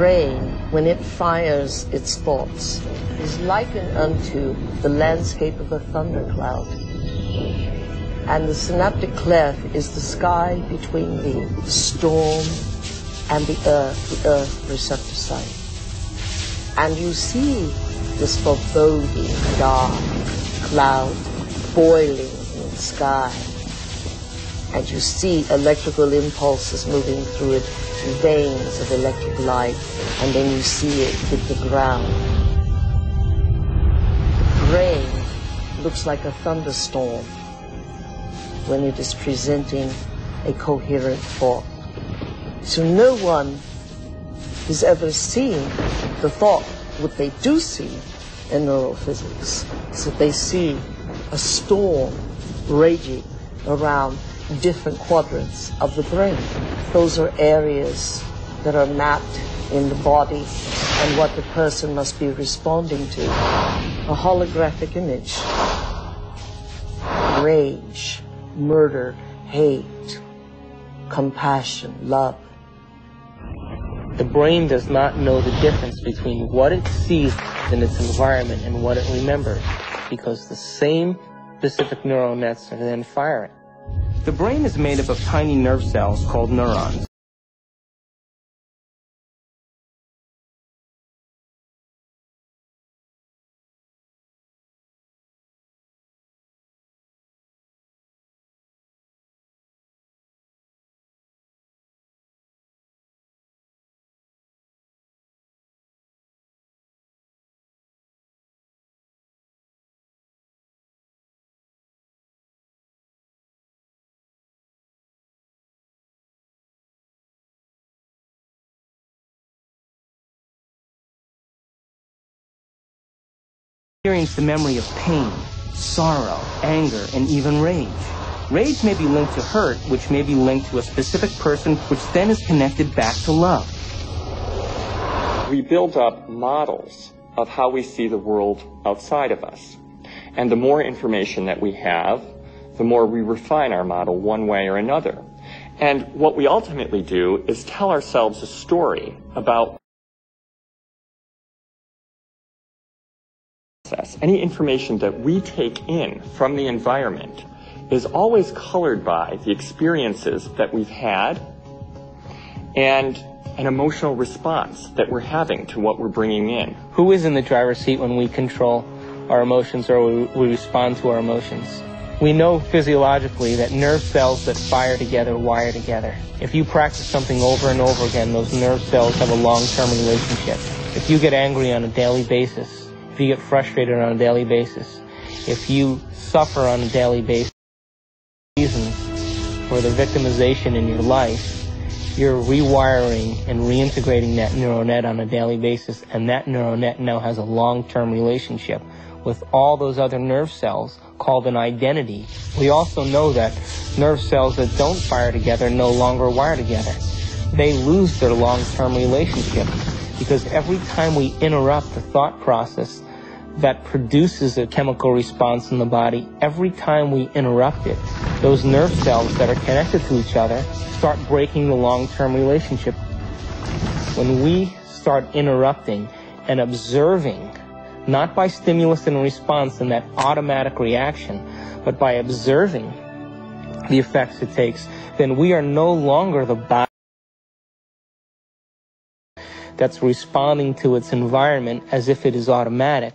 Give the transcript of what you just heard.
brain, when it fires its thoughts, is likened unto the landscape of a thundercloud. And the synaptic cleft is the sky between the storm and the earth receptor site. And you see this foreboding dark cloud boiling in the sky. And you see electrical impulses moving through it, veins of electric light, and then you see it hit the ground. The brain looks like a thunderstorm when it is presenting a coherent thought. So no one has ever seen the thought. What they do see in neurophysics is that they see a storm raging around different quadrants of the brain. Those are areas that are mapped in the body and what the person must be responding to. A holographic image. Rage, murder, hate, compassion, love. The brain does not know the difference between what it sees in its environment and what it remembers, because the same specific neural nets are then firing. The brain is made up of tiny nerve cells called neurons. Experience the memory of pain, sorrow, anger, and even rage. Rage may be linked to hurt, which may be linked to a specific person, which then is connected back to love. We build up models of how we see the world outside of us. And the more information that we have, the more we refine our model one way or another. And what we ultimately do is tell ourselves a story about any information that we take in from the environment is always colored by the experiences that we've had and an emotional response that we're having to what we're bringing in. Who is in the driver's seat when we control our emotions or we respond to our emotions? We know physiologically that nerve cells that fire together wire together. If you practice something over and over again, those nerve cells have a long-term relationship. If you get angry on a daily basis, if you get frustrated on a daily basis, if you suffer on a daily basis, reasons for the victimization in your life, you're rewiring and reintegrating that neural net on a daily basis, and that neural net now has a long-term relationship with all those other nerve cells called an identity. We also know that nerve cells that don't fire together no longer wire together. They lose their long-term relationship, because every time we interrupt the thought process that produces a chemical response in the body, every time we interrupt it, those nerve cells that are connected to each other start breaking the long-term relationship. When we start interrupting and observing, not by stimulus and response and that automatic reaction, but by observing the effects it takes, then we are no longer the body that's responding to its environment as if it is automatic.